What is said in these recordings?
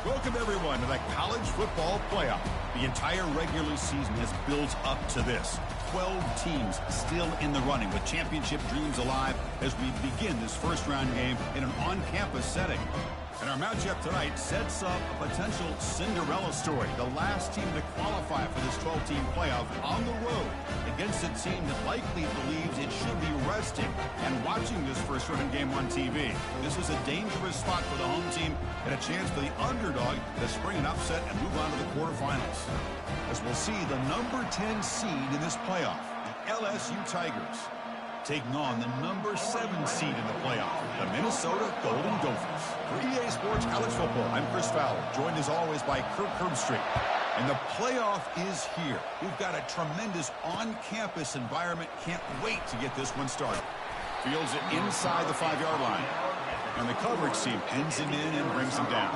Welcome, everyone, to the college football playoff. The entire regular season has built up to this. 12 teams still in the running with championship dreams alive as we begin this first-round game in an on-campus setting. And our matchup tonight sets up a potential Cinderella story. The last team to qualify for this 12-team playoff on the road against a team that likely believes it should be resting and watching this first-round game on TV. This is a dangerous spot for the home team and a chance for the underdog to spring an upset and move on to the quarterfinals. As we'll see the number 10 seed in this playoff, the LSU Tigers, taking on the number 7 seed in the playoff, the Minnesota Golden Gophers. For EA Sports College Football, I'm Chris Fowler, joined as always by Kirk Herbstreit. And the playoff is here. We've got a tremendous on-campus environment. Can't wait to get this one started. Fields it inside the 5-yard line. And the coverage team pins him in and brings him down.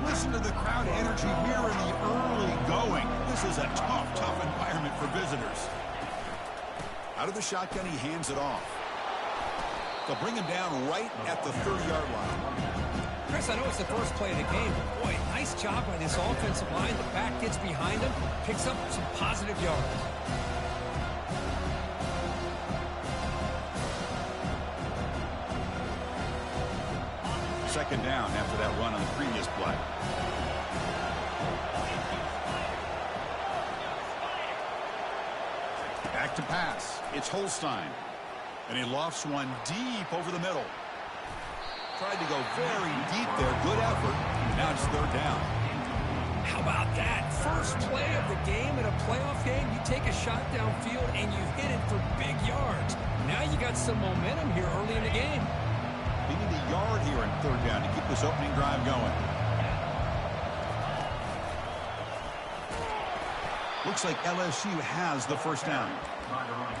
Listen to the crowd energy here in the early going. This is a tough environment for visitors. Out of the shotgun, he hands it off. They'll bring him down right at the 30-yard line. Chris, I know it's the first play of the game. Boy, nice job by this offensive line. The back gets behind him, picks up some positive yards. Second down after that run on the previous play. Back to pass. It's Holstein. And he lofts one deep over the middle. Tried to go very deep there. Good effort. Now it's third down. How about that? First play of the game in a playoff game. You take a shot downfield and you hit it for big yards. Now you got some momentum here early in the game. They need a yard here in third down to keep this opening drive going. Looks like LSU has the first down.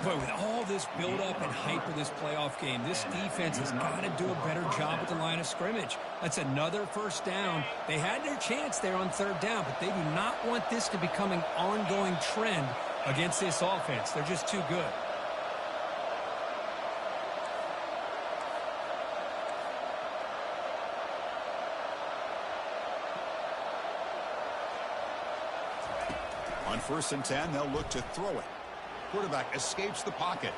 Boy, with all this build-up and hype of this playoff game, this defense has got to do a better job at the line of scrimmage. That's another first down. They had their chance there on third down, but they do not want this to become an ongoing trend against this offense. They're just too good. On 1st and 10, they'll look to throw it. Quarterback escapes the pocket.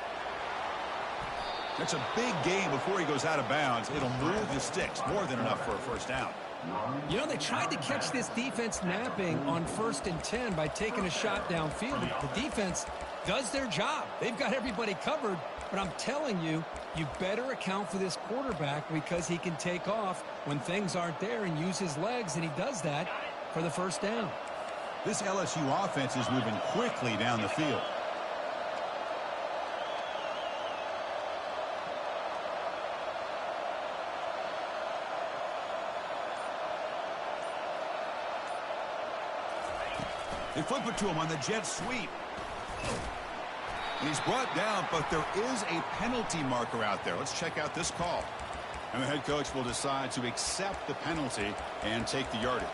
That's a big gain before he goes out of bounds. It'll move the sticks. More than enough for a first down. You know, they tried to catch this defense napping on 1st and 10 by taking a shot downfield. The defense does their job. They've got everybody covered. But I'm telling you, you better account for this quarterback because he can take off when things aren't there and use his legs, and he does that for the first down. This LSU offense is moving quickly down the field. They flip it to him on the jet sweep. And he's brought down, but there is a penalty marker out there. Let's check out this call. And the head coach will decide to accept the penalty and take the yardage.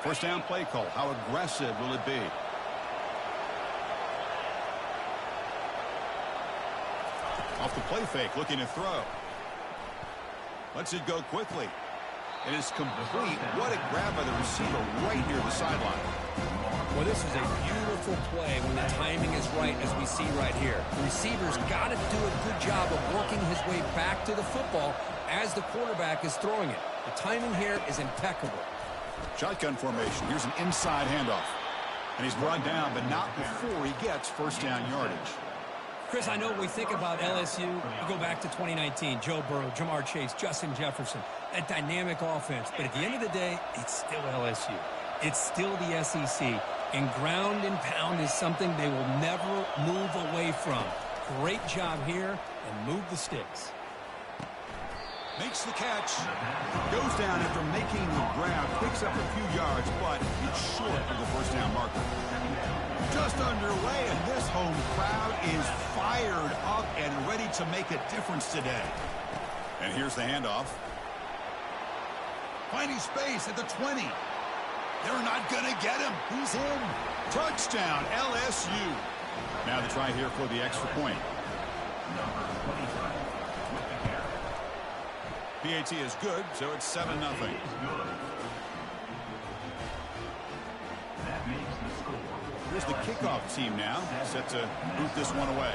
First down play call. How aggressive will it be? Off the play fake, looking to throw. Lets it go quickly. It is complete. What a grab by the receiver right near the sideline. Well, this is a beautiful play when the timing is right, as we see right here. The receiver's got to do a good job of working his way back to the football as the quarterback is throwing it. The timing here is impeccable. Shotgun formation. Here's an inside handoff. And he's brought down, but not before he gets first down yardage. Chris, I know when we think about LSU, you go back to 2019, Joe Burrow, Jamar Chase, Justin Jefferson, that dynamic offense. But at the end of the day, it's still LSU. It's still the SEC. And ground and pound is something they will never move away from. Great job here, and move the sticks. Makes the catch. Goes down after making the grab. Picks up a few yards, but it's short of the first down marker. Just underway, and this home crowd is fired up and ready to make a difference today. And here's the handoff. Finding space at the 20. They're not going to get him. He's in. Touchdown, LSU. Now the try here for the extra point. PAT is good, so it's 7-0. Here's the kickoff team now, set to boot this one away.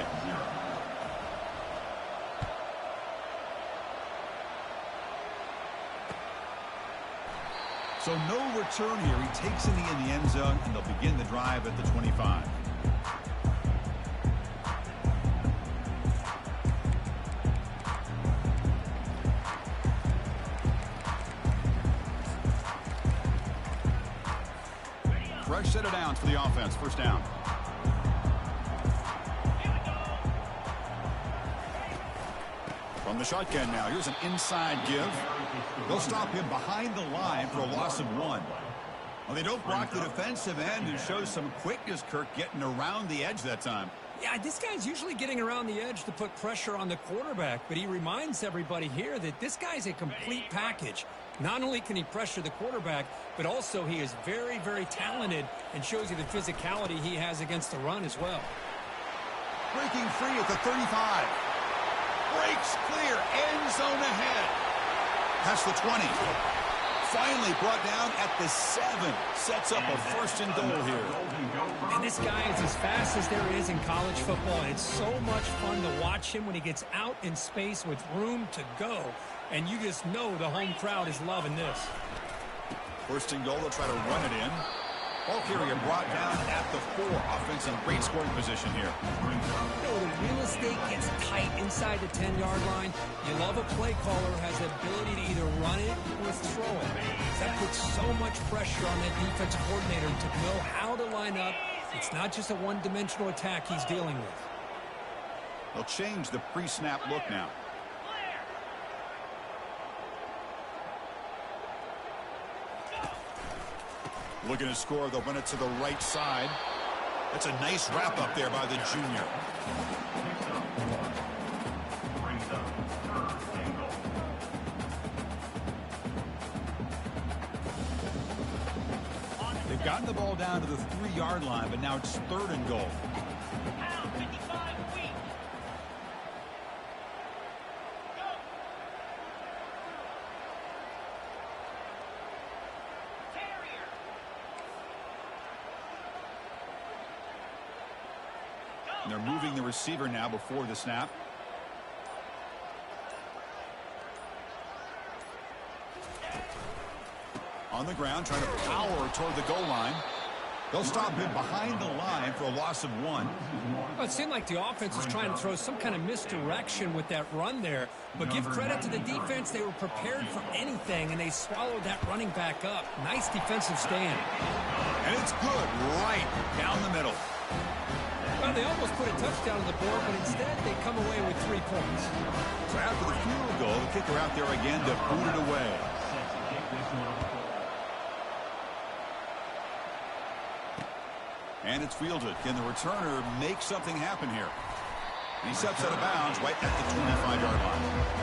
So no return here. He takes it in the end zone, and they'll begin the drive at the 25. Fresh set of downs for the offense. First down. From the shotgun now. Here's an inside give. They'll stop him behind the line for a loss of 1. Well, they don't block the defensive end and show some quickness, Kirk, getting around the edge that time. Yeah, this guy's usually getting around the edge to put pressure on the quarterback, but he reminds everybody here that this guy's a complete package. Not only can he pressure the quarterback, but also he is very, very talented and shows you the physicality he has against the run as well. Breaking free at the 35. Breaks clear. End zone ahead. That's the 20. Finally brought down at the 7. Sets up a first and goal here. And this guy is as fast as there is in college football. It's so much fun to watch him when he gets out in space with room to go. And you just know the home crowd is loving this. First and goal, they'll try to run it in. Ball carrier brought down at the 4. Offense in great scoring position here. You know, the real estate gets tight inside the 10-yard line. You love a play caller who has the ability to either run it or throw it. That puts so much pressure on that defensive coordinator to know how to line up. It's not just a one-dimensional attack he's dealing with. They'll change the pre-snap look now. Looking to score, they'll run it to the right side. That's a nice wrap up there by the junior. They've gotten the ball down to the 3-yard line, but now it's 3rd and goal. And they're moving the receiver now before the snap. On the ground, trying to power toward the goal line. They'll stop him behind the line for a loss of 1. Well, it seemed like the offense was trying to throw some kind of misdirection with that run there. But give credit to the defense. They were prepared for anything, and they swallowed that running back up. Nice defensive stand. And it's good right down the middle. Well, they almost put a touchdown on the board, but instead they come away with 3 points. So after the field goal, the kicker out there again to boot it away. And it's fielded. Can the returner make something happen here? And he steps out of bounds right at the 25-yard line.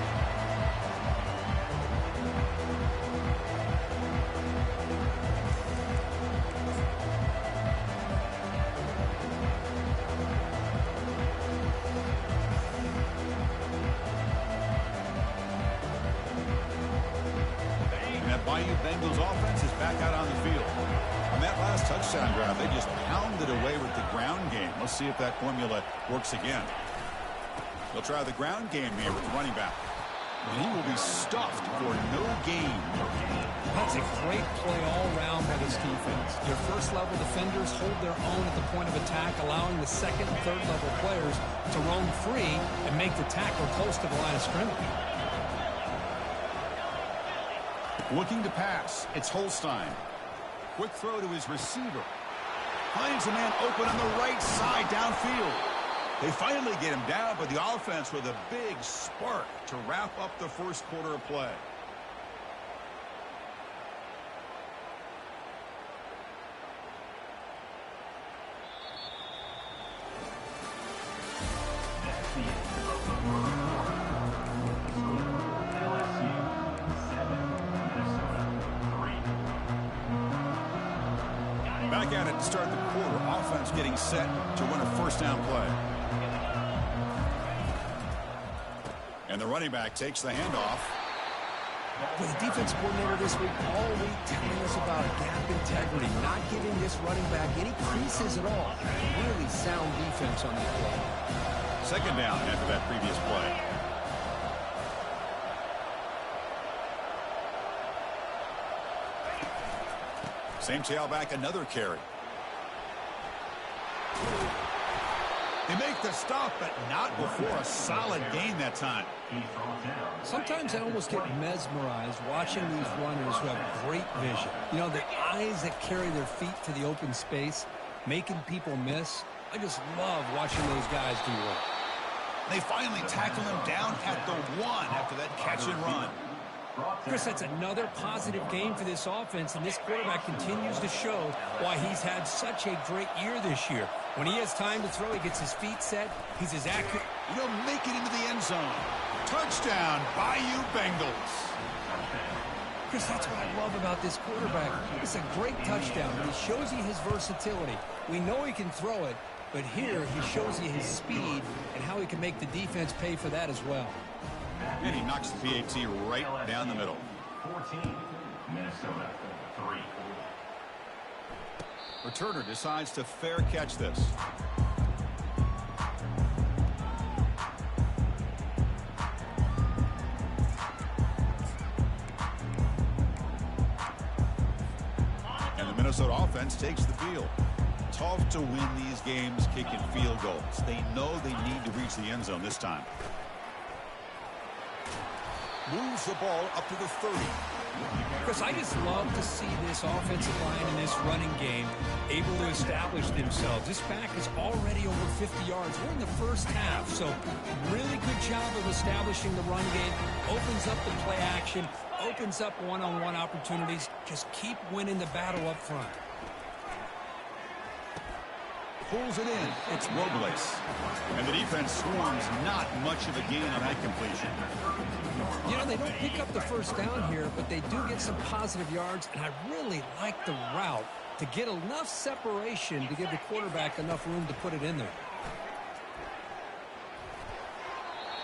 Bengals offense is back out on the field. On that last touchdown drive, they just pounded away with the ground game. Let's see if that formula works again. They'll try the ground game here with the running back. And he will be stuffed for no gain. That's a great play all around by this defense. Your first-level defenders hold their own at the point of attack, allowing the second and third-level players to roam free and make the tackle close to the line of scrimmage. Looking to pass. It's Holstein. Quick throw to his receiver. Finds a man open on the right side downfield. They finally get him down, but the offense with a big spark to wrap up the first quarter of play. Back at it to start the quarter. Offense getting set to run a first down play. And the running back takes the handoff. Well, the defense coordinator this week all week telling us about gap integrity, not giving this running back any creases at all. Really sound defense on that play. Second down after that previous play. Same tailback, another carry. They make the stop, but not before a solid gain that time. Sometimes I almost get mesmerized watching these runners who have great vision. You know, the eyes that carry their feet to the open space, making people miss. I just love watching those guys do well. They finally tackle him down at the 1 after that catch and run. Chris, that's another positive game for this offense, and this quarterback continues to show why he's had such a great year this year. When he has time to throw, he gets his feet set. He's as accurate. He'll make it into the end zone. Touchdown, Bayou Bengals. Chris, that's what I love about this quarterback. It's a great touchdown, and he shows you his versatility. We know he can throw it, but here he shows you his speed and how he can make the defense pay for that as well. And he knocks the PAT right down the middle. 14, Minnesota 3. Returner decides to fair catch this. And the Minnesota offense takes the field. Tough to win these games kicking field goals. They know they need to reach the end zone this time. Moves the ball up to the 30. Chris, I just love to see this offensive line in this running game able to establish themselves. This back is already over 50 yards. We're in the first half, so really good job of establishing the run game. Opens up the play action, opens up one-on-one opportunities. Just keep winning the battle up front. Pulls it in. It's Robles. And the defense swarms not much of a gain on that completion. You know, they don't pick up the first down here, but they do get some positive yards, and I really like the route to get enough separation to give the quarterback enough room to put it in there.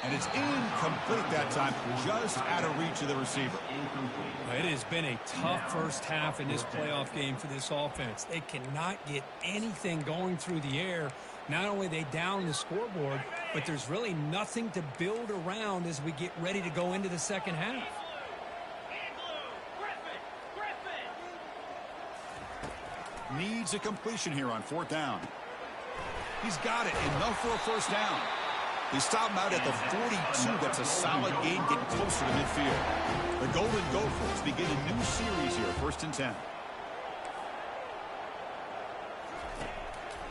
And it's incomplete that time, just out of reach of the receiver. It has been a tough first half in this playoff game for this offense. They cannot get anything going through the air. Not only are they down the scoreboard, but there's really nothing to build around as we get ready to go into the second half. Needs a completion here on 4th down. He's got it. Enough for a first down. They stop him out at the 42. That's a solid gain, getting closer to midfield. The Golden Gophers begin a new series here, 1st and 10.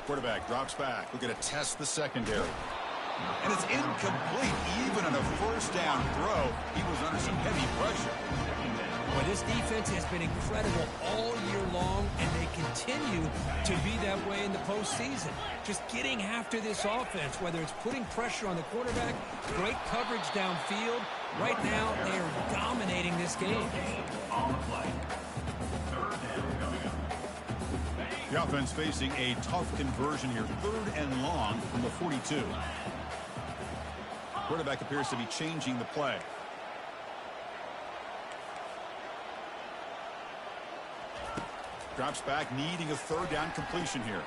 Quarterback drops back. We're going to test the secondary. And it's incomplete. Even on a first down throw, he was under some heavy pressure. Well, this defense has been incredible all year long, and they continue to be that way in the postseason. Just getting after this offense, whether it's putting pressure on the quarterback, great coverage downfield. Right now, they are dominating this game. The offense facing a tough conversion here. 3rd and long from the 42. Quarterback appears to be changing the play. Drops back, needing a 3rd down completion here.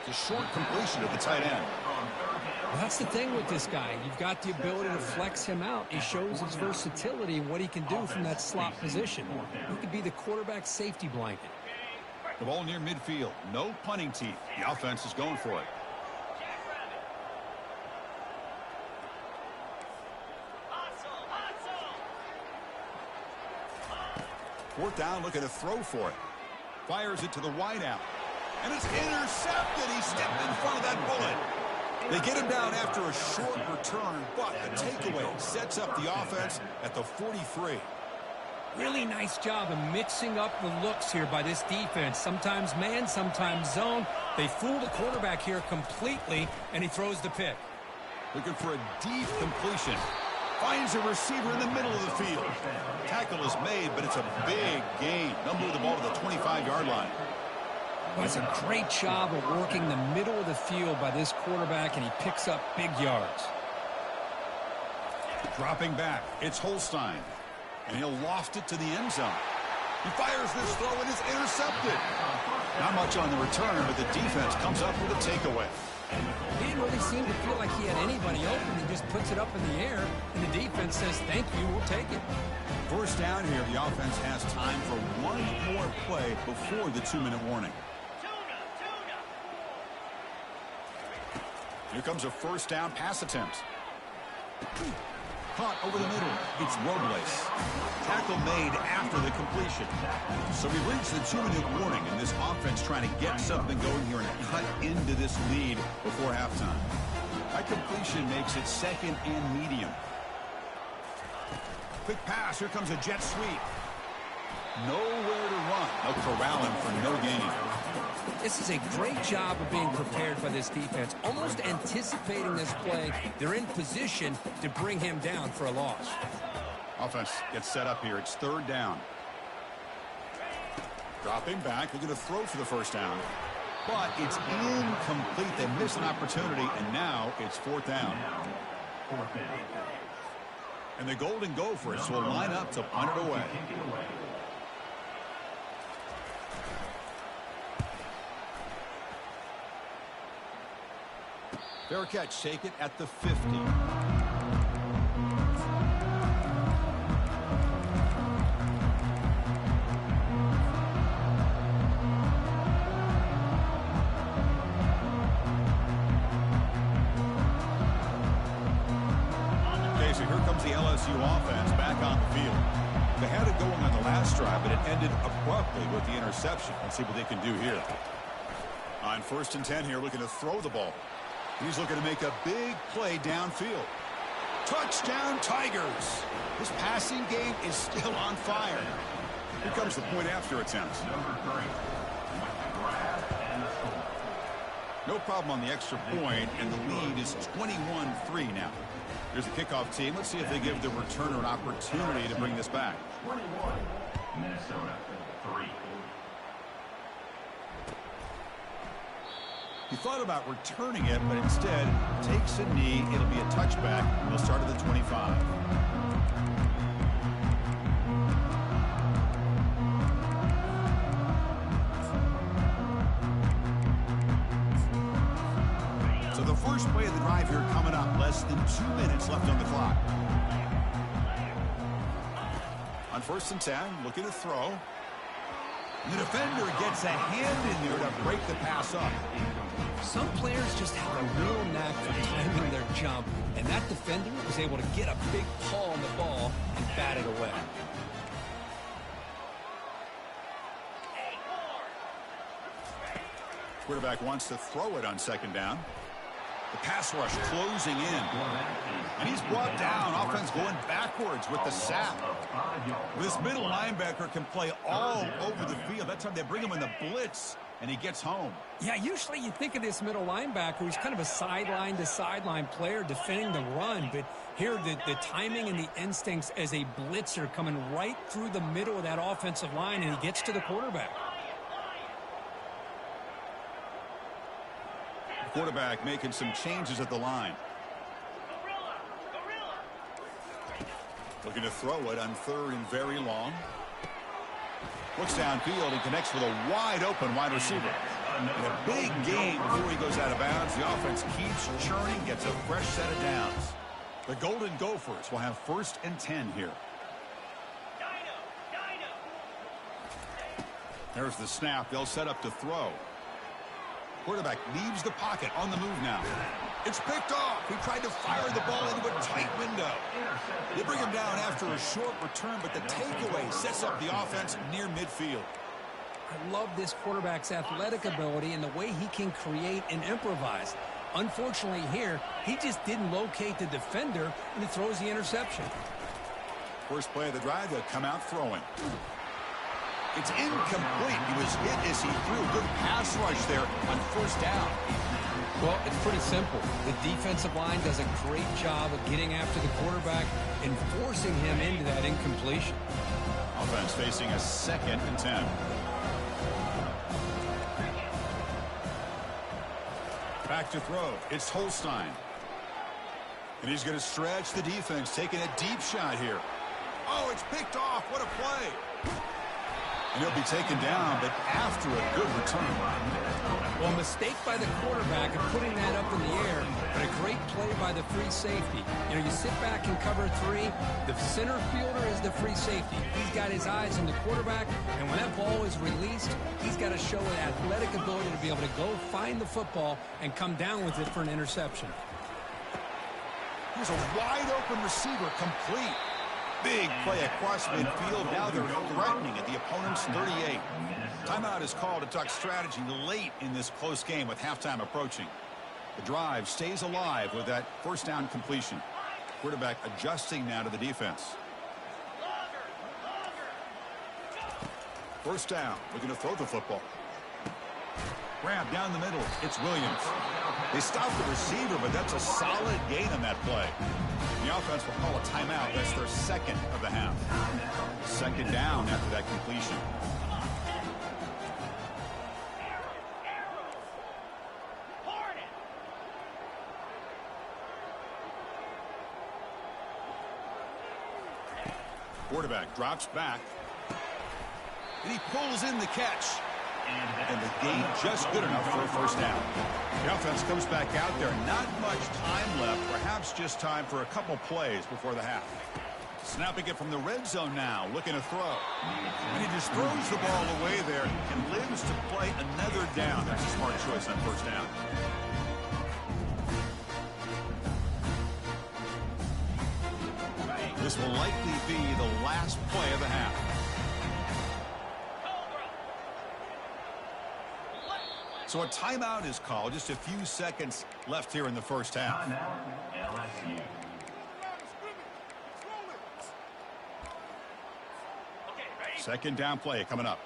It's a short completion at the tight end. Well, that's the thing with this guy. You've got the ability to flex him out. He shows his versatility and what he can do from that slot position. He could be the quarterback safety blanket. The ball near midfield. No punting teeth. The offense is going for it. Fourth down, looking to throw for it. Fires it to the wideout. And it's intercepted. He stepped in front of that bullet. They get him down after a short return, but the takeaway sets up the offense at the 43. Really nice job of mixing up the looks here by this defense. Sometimes man, sometimes zone. They fool the quarterback here completely, and he throws the pick. Looking for a deep completion. Finds a receiver in the middle of the field. Tackle is made, but it's a big gain. They'll move the ball to the 25-yard line. Well, it's a great job of working the middle of the field by this quarterback, and he picks up big yards. Dropping back, it's Holstein. And he'll loft it to the end zone. He fires this throw and is intercepted. Not much on the return, but the defense comes up with a takeaway. He didn't really seem to feel like he had anybody open. He just puts it up in the air, and the defense says, thank you, we'll take it. First down here, the offense has time for one more play before the 2-minute warning. Here comes a first down pass attempt. Caught over the middle. It's Robles. Tackle made after the completion. So we reached the 2-minute warning, and this offense trying to get something going here and cut into this lead before halftime. That completion makes it second and medium. Quick pass. Here comes a jet sweep. Nowhere to run. They'll corral him for no gain. This is a great job of being prepared by this defense, almost anticipating this play. They're in position to bring him down for a loss. Offense gets set up here. It's third down. Dropping back. Looking to throw for the first down. But it's incomplete. They miss an opportunity, and now it's fourth down. And the Golden Gophers will line up to punt it away. Fair catch, take it at the 50. Okay, so here comes the LSU offense back on the field. They had it going on the last drive, but it ended abruptly with the interception. Let's see what they can do here. On 1st and 10 here, looking to throw the ball. He's looking to make a big play downfield. Touchdown, Tigers. This passing game is still on fire. Here comes the point after attempt. No problem on the extra point, and the lead is 21-3 now. Here's the kickoff team. Let's see if they give the returner an opportunity to bring this back. 21, Minnesota, 3. He thought about returning it, but instead takes a knee. It'll be a touchback. He'll start at the 25. So the first play of the drive here coming up. Less than 2 minutes left on the clock. On 1st and 10, looking to throw. And the defender gets a hand in there to break the pass up. Some players just have a real knack for timing their jump, and that defender was able to get a big paw on the ball and bat it away. Quarterback wants to throw it on 2nd down. The pass rush closing in. And he's brought down. Offense going backwards with the sack. This middle linebacker can play all over the field. That's how they bring him in the blitz, and he gets home. Yeah, usually you think of this middle linebacker. He's kind of a sideline-to-sideline player defending the run. But here, the timing and the instincts as a blitzer coming right through the middle of that offensive line, and he gets to the quarterback. Quarterback making some changes at the line. Looking to throw it on 3rd and very long. Looks downfield and connects with a wide-open wide receiver. And a big game before he goes out of bounds. The offense keeps churning, gets a fresh set of downs. The Golden Gophers will have 1st and 10 here. There's the snap. They'll set up to throw. Quarterback leaves the pocket on the move now. It's picked off. He tried to fire the ball into a tight window. They bring him down after a short return, but the takeaway sets up the offense near midfield. I love this quarterback's athletic ability and the way he can create and improvise. Unfortunately here, he just didn't locate the defender, and he throws the interception. First play of the drive, they'll come out throwing. It's incomplete. He was hit as he threw. Good pass rush there on first down. Well, it's pretty simple. The defensive line does a great job of getting after the quarterback and forcing him into that incompletion. Offense facing a 2nd and 10. Back to throw. It's Holstein. And he's going to stretch the defense, taking a deep shot here. Oh, it's picked off. What a play. And he'll be taken down, but after a good return. Well, a mistake by the quarterback of putting that up in the air, but a great play by the free safety. You know, you sit back and cover 3. The center fielder is the free safety. He's got his eyes on the quarterback, and when that ball is released, he's got to show an athletic ability to be able to go find the football and come down with it for an interception. Here's a wide-open receiver, complete. Big play across midfield. Now they're threatening at the opponent's 38. Timeout is called to talk strategy late in this close game with halftime approaching. The drive stays alive with that first down completion. Quarterback adjusting now to the defense. First down. Looking to throw the football. Grab down the middle. It's Williams. They stop the receiver, but that's a solid gain on that play. The offense will call a timeout. That's their 2nd of the half. 2nd down after that completion. Quarterback drops back. And he pulls in the catch. And the gain just good enough for a first down. The offense comes back out there. Not much time left. Perhaps just time for a couple plays before the half. Snapping it from the red zone now. Looking to throw. And he just throws the ball away there and lives to play another down. That's a smart choice on first down. This will likely be the last play of the half. So a timeout is called. Just a few seconds left here in the first half. LSU. Second down play coming up.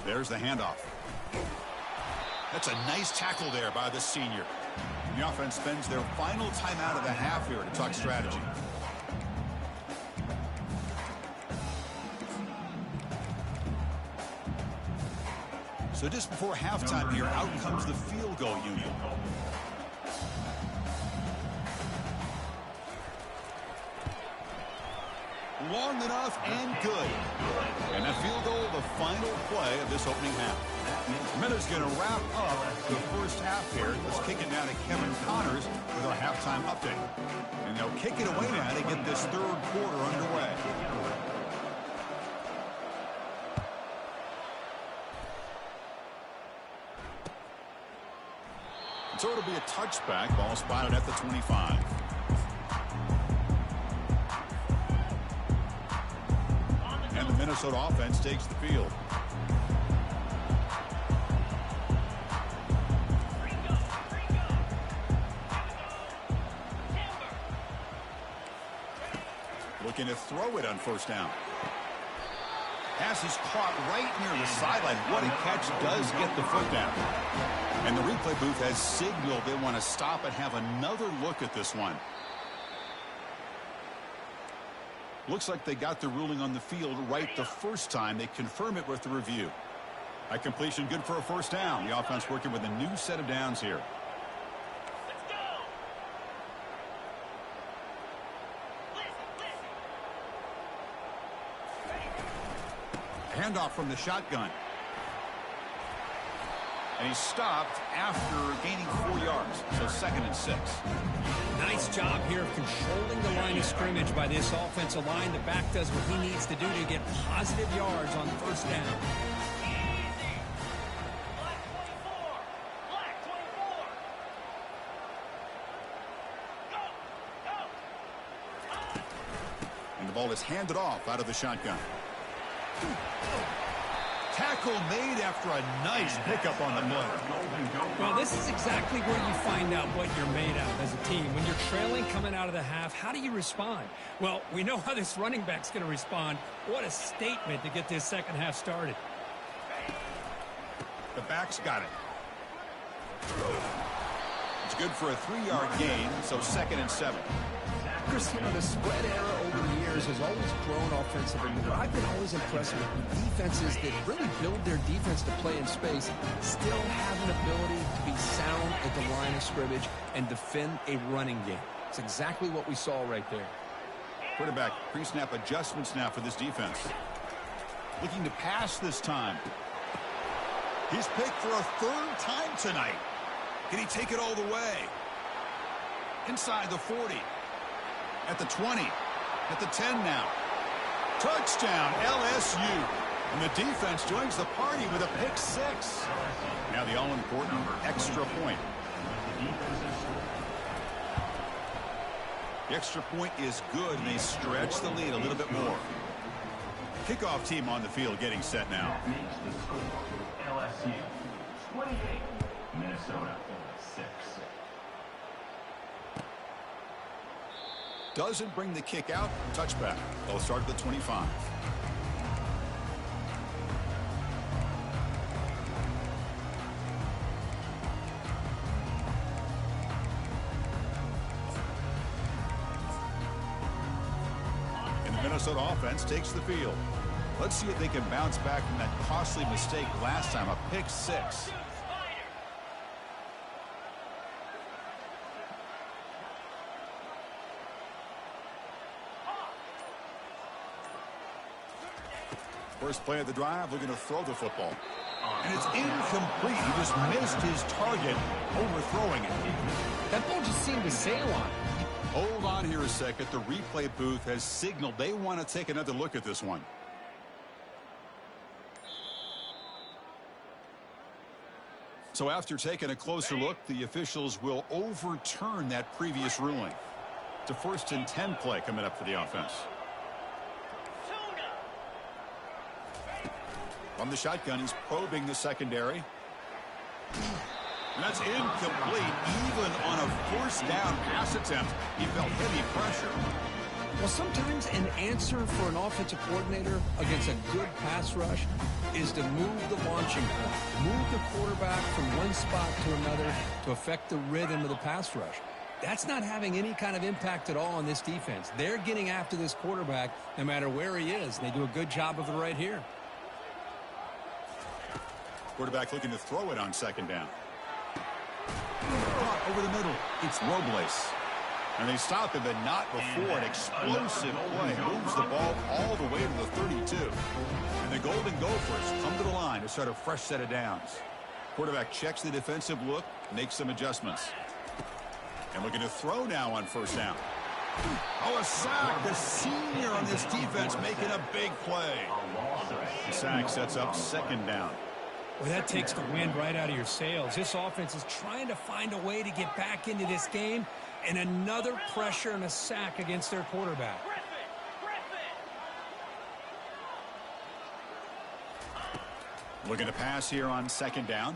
There's the handoff. That's a nice tackle there by the senior. The offense spends their final timeout of the half here to talk strategy. So just before halftime here, out comes the field goal unit. Long enough and good. And that field goal, the final play of this opening half. Minutes going to wrap up the first half here. Let's kick it down to Kevin Connors with our halftime update. And they'll kick it away now to get this third quarter underway. So it'll be a touchback. Ball spotted at the 25. And the Minnesota offense takes the field. Looking to throw it on first down. Pass is caught right near the sideline. What a catch, does get the foot down. And the replay booth has signaled they want to stop and have another look at this one. Looks like they got the ruling on the field right the first time. They confirm it with the review. A completion good for a first down. The offense working with a new set of downs here. Handoff from the shotgun. And he stopped after gaining 4 yards. So 2nd and 6. Nice job here of controlling the line of scrimmage by this offensive line. The back does what he needs to do to get positive yards on first down. And the ball is handed off out of the shotgun. tackle made after a nice pickup on the play. Well, this is exactly where you find out what you're made of as a team. When you're trailing coming out of the half, how do you respond? Well, we know how this running back's going to respond. What a statement to get this second half started. The back's got it. It's good for a 3-yard gain, so 2nd and 7. Chris, you know, the spread era over the years has always grown offensively. But I've been always impressed with defenses that really build their defense to play in space, still have an ability to be sound at the line of scrimmage and defend a running game. It's exactly what we saw right there. Quarterback pre-snap adjustments now for this defense. Looking to pass this time. He's picked for a 3rd time tonight. Can he take it all the way? Inside the 40. At the 20. At the 10 now. Touchdown, LSU. And the defense joins the party with a pick 6. Now the all-important extra point. The extra point is good, and they stretch the lead a little bit more. Kickoff team on the field getting set now. LSU 28, Minnesota 6. Doesn't bring the kick out. Touchback. They'll start at the 25. And the Minnesota offense takes the field. Let's see if they can bounce back from that costly mistake last time, a pick 6. First play of the drive, looking to throw the football. And it's incomplete. He just missed his target, overthrowing it. That ball just seemed to sail on. Hold on here a second. The replay booth has signaled they want to take another look at this one. So after taking a closer look, the officials will overturn that previous ruling. It's a 1st and 10 play coming up for the offense. From the shotgun, he's probing the secondary. And that's incomplete. Even on a 1st down pass attempt, he felt heavy pressure. Well, sometimes an answer for an offensive coordinator against a good pass rush is to move the launching point, move the quarterback from one spot to another to affect the rhythm of the pass rush. That's not having any kind of impact at all on this defense. They're getting after this quarterback no matter where he is. They do a good job of it right here. Quarterback looking to throw it on 2nd down. Caught over the middle. It's Robles. And they stop him, but not before. An explosive play. Moves the ball all the way to the 32. And the Golden Gophers come to the line to start a fresh set of downs. Quarterback checks the defensive look, makes some adjustments. And looking to throw now on 1st down. Oh, a sack. The senior on this defense making a big play. The sack sets up 2nd down. Well, that takes the wind right out of your sails. This offense is trying to find a way to get back into this game, and another pressure and a sack against their quarterback. Looking to pass here on 2nd down.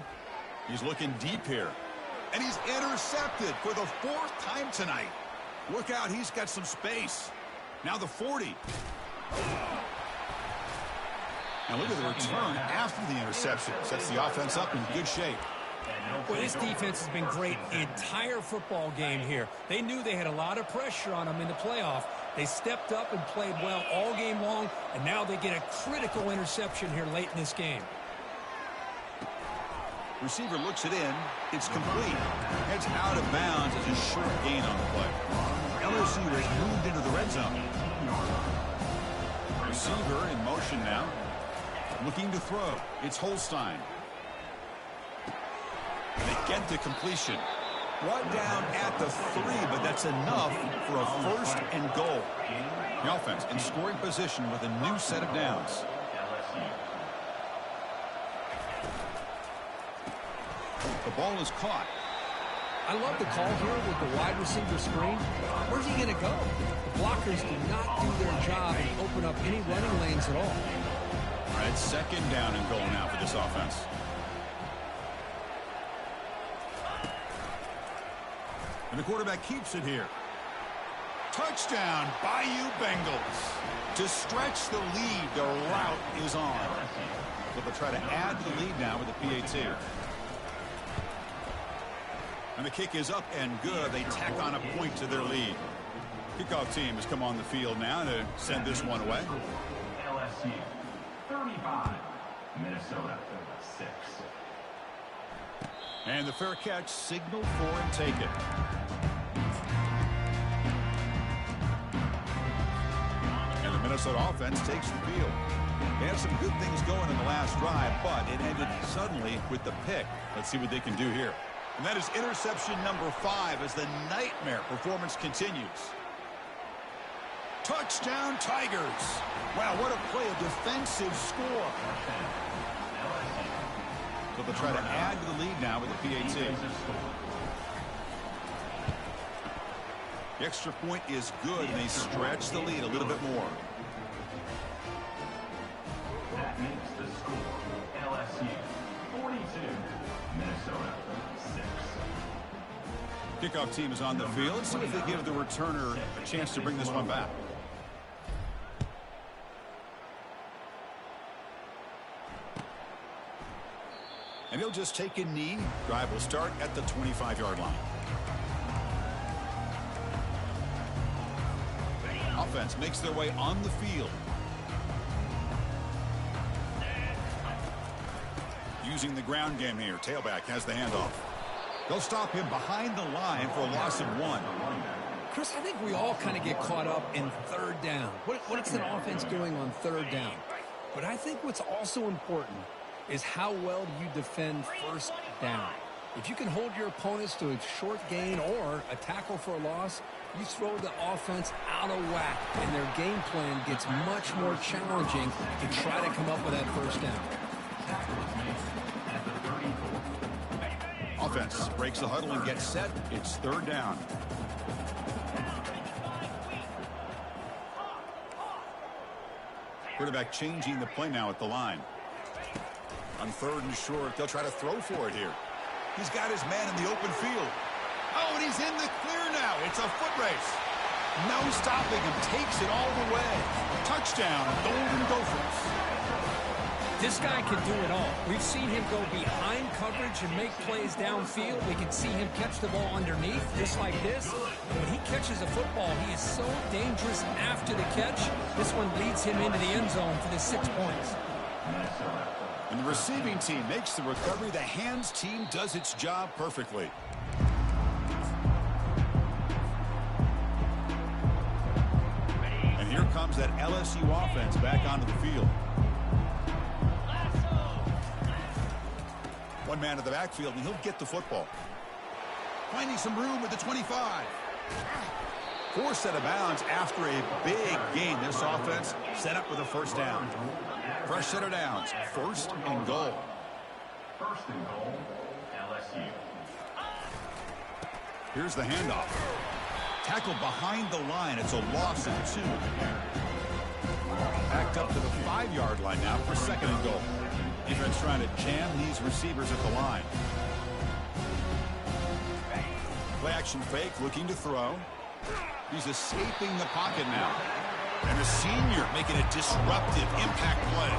He's looking deep here. And he's intercepted for the 4th time tonight. Look out, he's got some space. Now the 40. And look at the return after the interception. Sets the offense up in good shape. Well, this defense has been great the entire football game here. They knew they had a lot of pressure on them in the playoff. They stepped up and played well all game long, and now they get a critical interception here late in this game. Receiver looks it in. It's complete. Heads out of bounds as a short gain on the play. LSU has moved into the red zone. Receiver in motion now. Looking to throw. It's Holstein. They get to completion. Brought down at the 3, but that's enough for a 1st and goal. The offense in scoring position with a new set of downs. The ball is caught. I love the call here with the wide receiver screen. Where's he going to go? The blockers do not do their job and open up any running lanes at all. All right, second down and goal now for this offense. And the quarterback keeps it here. Touchdown, Bayou Bengals. To stretch the lead, the route is on. But they'll try to add to the lead now with the PAT. And the kick is up and good. They tack on a point to their lead. Kickoff team has come on the field now to send this one away. LSU 35, Minnesota 6. And the fair catch signaled for and taken. And the Minnesota offense takes the field. They had some good things going in the last drive, but it ended suddenly with the pick. Let's see what they can do here. And that is interception number 5 as the nightmare performance continues. Touchdown, Tigers. Wow, what a play, a defensive score. So they'll try to add to the lead now with the PAT. The extra point is good, and they stretch the lead a little bit more. That makes the score LSU 42, Minnesota 6. Kickoff team is on the field. Let's see if they give the returner a chance to bring this one back. And he'll just take a knee. Drive will start at the 25-yard line. Offense makes their way on the field. Using the ground game here. Tailback has the handoff. They'll stop him behind the line for a loss of 1. Chris, I think we all kind of get caught up in third down. What's an offense doing on third down? But I think what's also important is how well you defend first down. If you can hold your opponents to a short gain or a tackle for a loss, you throw the offense out of whack, and their game plan gets much more challenging to try to come up with that first down. Offense breaks the huddle and gets set. It's third down. Quarterback changing the play now at the line. On third and short, they'll try to throw for it here. He's got his man in the open field. Oh, and he's in the clear now. It's a foot race. No stopping him. Takes it all the way. Touchdown, Golden Gophers. This guy can do it all. We've seen him go behind coverage and make plays downfield. We can see him catch the ball underneath, just like this. When he catches a football, he is so dangerous after the catch. This one leads him into the end zone for the 6 points. And the receiving team makes the recovery. The hands team does its job perfectly. And here comes that LSU offense back onto the field. One man in the backfield, and he'll get the football. Finding some room with the 25. Forced out of bounds after a big gain. This offense set up with a first down. Fresh set of downs. First and goal. First and goal, LSU. Here's the handoff. Tackled behind the line. It's a loss of 2. Backed up to the 5-yard line now for second and goal. Defense trying to jam these receivers at the line. Play action fake, looking to throw. He's escaping the pocket now. And the senior making a disruptive impact play.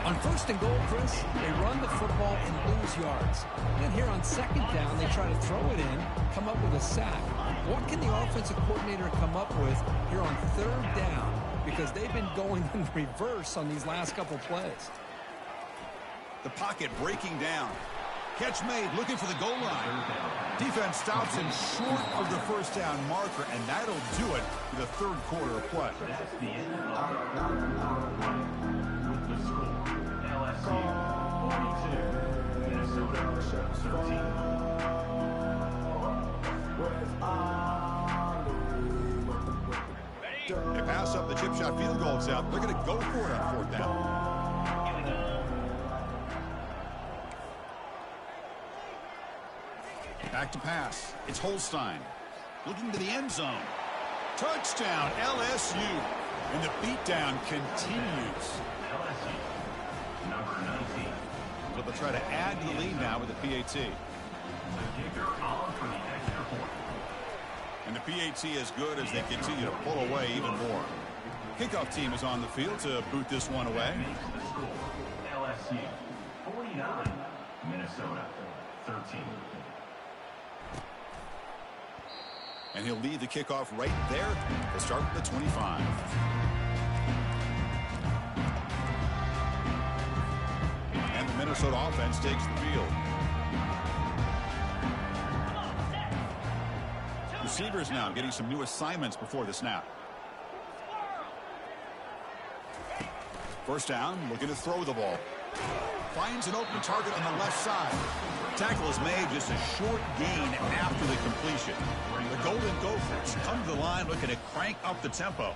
On first and goal, Chris, they run the football and lose yards. Then here on second down, they try to throw it in, come up with a sack. What can the offensive coordinator come up with here on third down? Because they've been going in reverse on these last couple plays. The pocket breaking down. Catch made, looking for the goal line. Defense stops him short of the first down marker, and that'll do it for the third quarter of play. That's the end of with the score LSU 42, Minnesota 13. They pass up the chip shot field goal attempt. They're going to go for it on fourth down. Back to pass. It's Holstein. Looking to the end zone. Touchdown, LSU. And the beatdown continues. LSU number 19. So they'll try to add to the lead now with the PAT. The kicker on for the extra point. And the PAT is good as they continue to pull away even more. Kickoff team is on the field to boot this one away. That makes the score LSU 49, Minnesota 13. And he'll lead the kickoff right there to start the 25. And the Minnesota offense takes the field. Receivers now getting some new assignments before the snap. First down, looking to throw the ball. Finds an open target on the left side. Tackle is made, just a short gain after the completion. The Golden Gophers come to the line looking to crank up the tempo.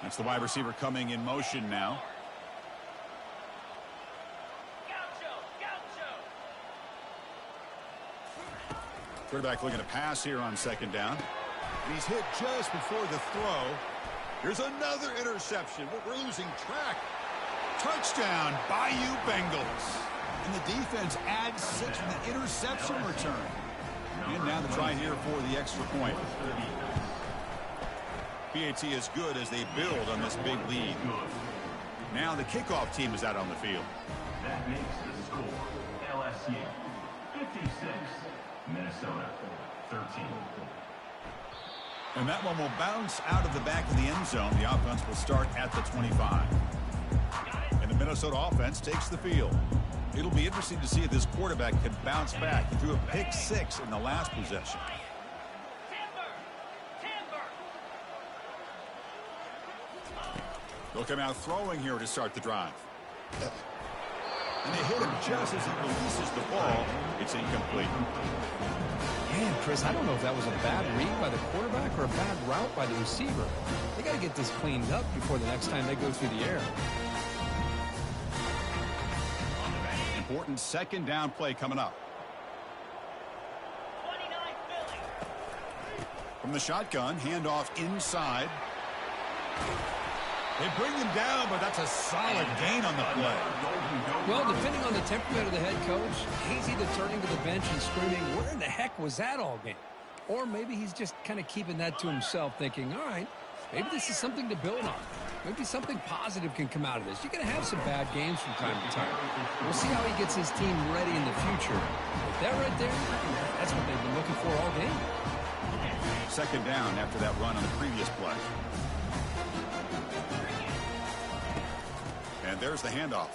That's the wide receiver coming in motion now. Quarterback looking to pass here on second down. And he's hit just before the throw. Here's another interception. We're losing track. Touchdown, Bayou Bengals. And the defense adds 6 from the interception return. And now the try here for the extra point. PAT is good as they build on this big lead. Now the kickoff team is out on the field. That makes the score LSU 56, Minnesota 13. And that one will bounce out of the back of the end zone. The offense will start at the 25. And the Minnesota offense takes the field. It'll be interesting to see if this quarterback can bounce back. He threw a pick 6 in the last possession. They'll come out throwing here to start the drive. And they hit him just as he releases the ball. It's incomplete. Man, Chris, I don't know if that was a bad read by the quarterback or a bad route by the receiver. They got to get this cleaned up before the next time they go through the air. Important second down play coming up. From the shotgun, handoff inside. They bring him down, but that's a solid gain on the play. Well, depending on the temperament of the head coach, he's either turning to the bench and screaming, where in the heck was that all game? Or maybe he's just kind of keeping that to himself, thinking, all right, maybe this is something to build on. Maybe something positive can come out of this. You're going to have some bad games from time to time. We'll see how he gets his team ready in the future. But that right there, that's what they've been looking for all game. Second down after that run on the previous play. And there's the handoff.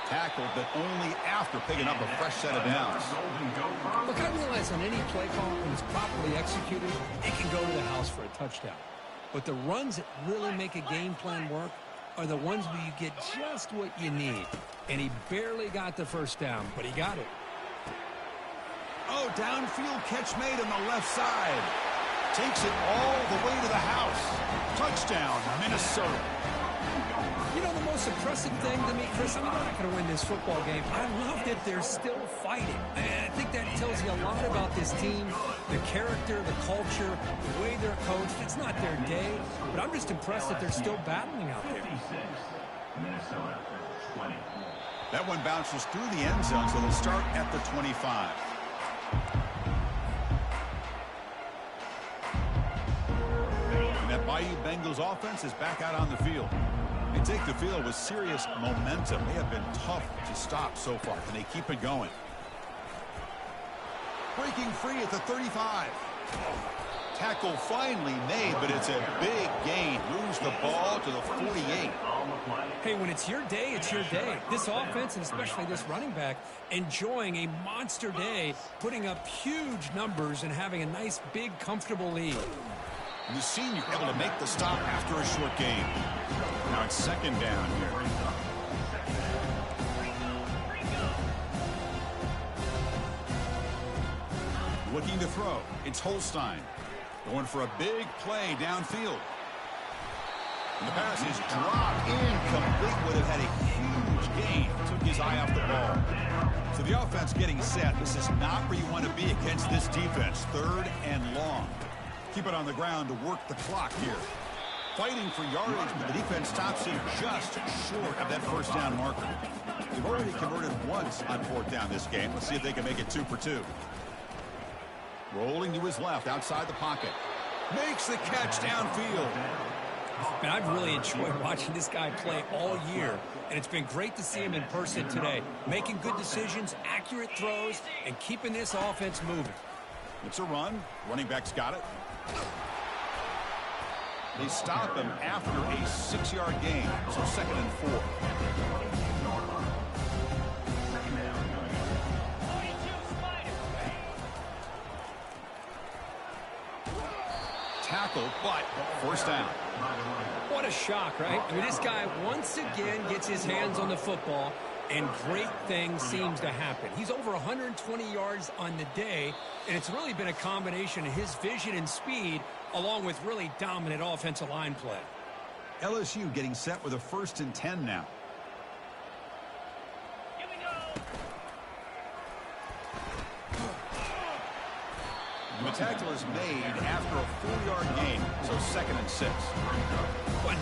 Tackled, but only after picking up a fresh set of downs. Look, I realize on any play call, when it's properly executed, it can go to the house for a touchdown. But the runs that really make a game plan work are the ones where you get just what you need. And he barely got the first down, but he got it. Oh, downfield catch made on the left side. Takes it all the way to the house. Touchdown, Minnesota. You know, the most impressive thing to me, Chris, I mean, they're not going to win this football game. I love that they're still fighting. And I think that tells you a lot about this team, the character, the culture, the way they're coached. It's not their day, but I'm just impressed that they're still battling out there. Minnesota 20. That one bounces through the end zone, so they'll start at the 25. And that Bayou Bengals offense is back out on the field. They take the field with serious momentum. They have been tough to stop so far. Can they keep it going? Breaking free at the 35. Tackle finally made, but it's a big gain. Moves the ball to the 48. Hey, when it's your day, it's your day. This offense, and especially this running back, enjoying a monster day, putting up huge numbers and having a nice, big, comfortable lead. And the senior able to make the stop after a short game. Now it's second down here. Looking to throw. It's Holstein. Going for a big play downfield. And the pass is dropped incomplete. Would have had a huge gain. Took his eye off the ball. So the offense getting set. This is not where you want to be against this defense. Third and long. Keep it on the ground to work the clock here. Fighting for yardage, but the defense stops him just short of that first down marker. They've already converted once on fourth down this game. Let's see if they can make it 2 for 2. Rolling to his left, outside the pocket. Makes the catch downfield. Man, I've really enjoyed watching this guy play all year, and it's been great to see him in person today. Making good decisions, accurate throws, and keeping this offense moving. It's a run. Running back's got it. They stop him after a 6-yard gain, so 2nd and 4. Tackle, but first down. What a shock, right? I mean, this guy once again gets his hands on the football, and great things seems to happen. He's over 120 yards on the day, and it's really been a combination of his vision and speed along with really dominant offensive line play. LSU getting set with a 1st and 10 now. Here we go. The tackle is made after a 4-yard gain, so 2nd and 6.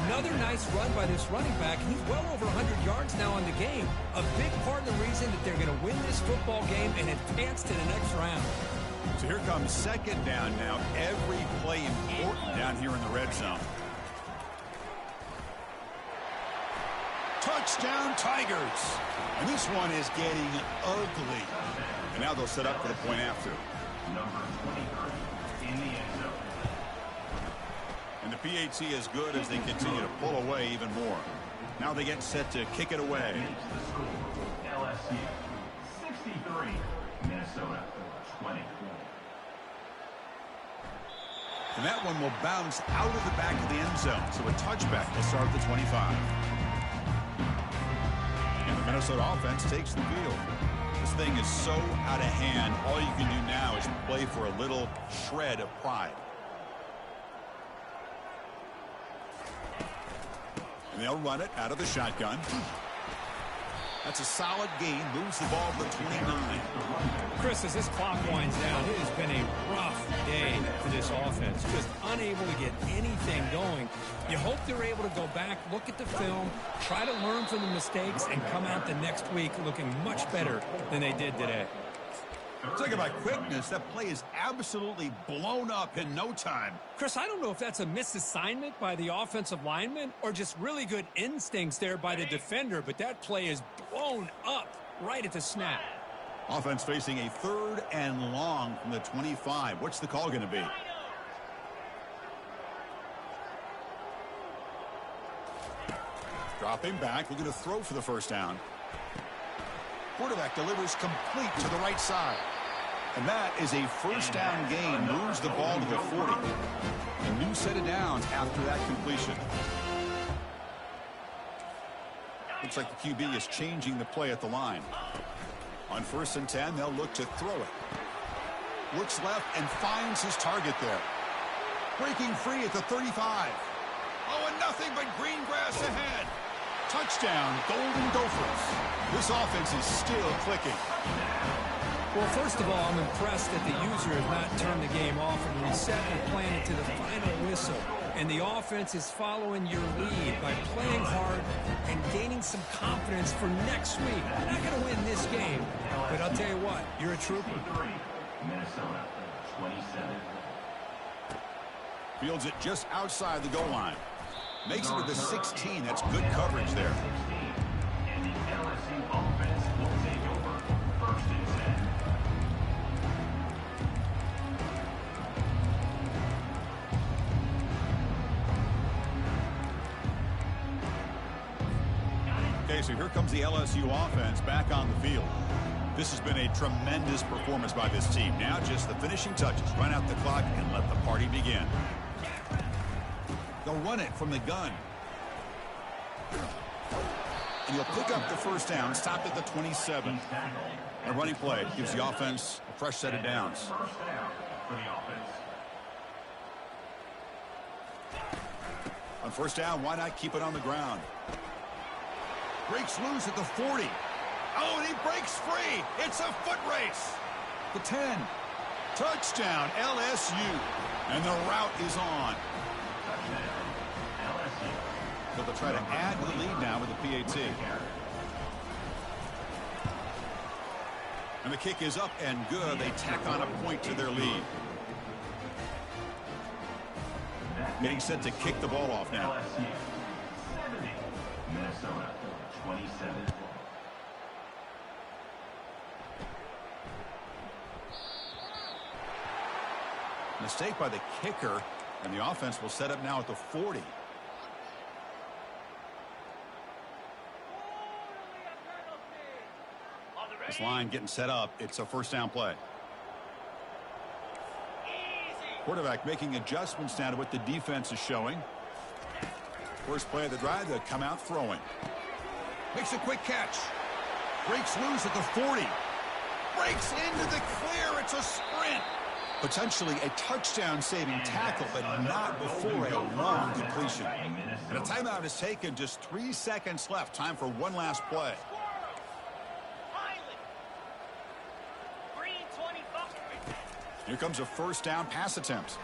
Another nice run by this running back. He's well over 100 yards now in the game. A big part of the reason that they're going to win this football game and advance to the next round. So here comes 2nd down now. Every play important down here in the red zone. Touchdown Tigers. And this one is getting ugly. And now they'll set up for the point after. Number 23 in the end zone. And the PAT is good as they continue to pull away even more. Now they get set to kick it away. The score, LSU 63, Minnesota 24. And that one will bounce out of the back of the end zone. So a touchback will start at the 25. And the Minnesota offense takes the field. This thing is so out of hand. All you can do now is play for a little shred of pride. And they'll run it out of the shotgun. That's a solid gain. Moves the ball to the 29. Chris, as this clock winds down, it has been a rough day for this offense. Just unable to get anything going. You hope they're able to go back, look at the film, try to learn from the mistakes, and come out the next week looking much better than they did today. Talk about quickness. That play is absolutely blown up in no time. Chris, I don't know if that's a misassignment by the offensive lineman or just really good instincts there by the defender, but that play is blown up right at the snap. Offense facing a 3rd and long from the 25. What's the call going to be? Dropping back, looking to throw for the first down. Quarterback delivers complete to the right side. And that is a first down gain. Moves the ball to the 40. A new set of downs after that completion. Looks like the QB is changing the play at the line. On 1st and 10, they'll look to throw it. Looks left and finds his target there. Breaking free at the 35. Oh, and nothing but green grass ahead. Touchdown, Golden Gophers. This offense is still clicking. Well, first of all, I'm impressed that the user has not turned the game off and reset and planned it to the final whistle. And the offense is following your lead by playing hard and gaining some confidence for next week. You're not going to win this game, but I'll tell you what, you're a trooper. Minnesota 27. Fields it just outside the goal line. Makes it to the 16. That's good coverage there. And the LSU offense will take over 1st and 10. Okay, so here comes the LSU offense back on the field. This has been a tremendous performance by this team. Now just the finishing touches. Run out the clock and let the party begin. They'll run it from the gun. And you'll pick up the first down, stopped at the 27. A running play gives the offense a fresh set of downs. First down for the offense. On first down, why not keep it on the ground? Breaks loose at the 40. Oh, and he breaks free. It's a foot race. The 10. Touchdown, LSU. And the route is on. so they'll try to add to the lead now with the PAT. And the kick is up and good. They tack on a point to their lead. Getting set to kick the ball off now. LSU 70, Minnesota 27. Mistake by the kicker, and the offense will set up now at the 40. This line getting set up. It's a first down play. Quarterback making adjustments now to what the defense is showing. First play of the drive, they'll come out throwing. Makes a quick catch. Breaks loose at the 40. Breaks into the clear. It's a sprint. Potentially a touchdown-saving tackle, but not before a long completion. And a timeout is taken. Just 3 seconds left. Time for one last play. Here comes a first down pass attempt.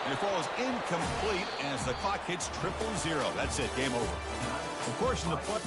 And it falls incomplete as the clock hits 0-0. That's it. Game over. Of course, in the play.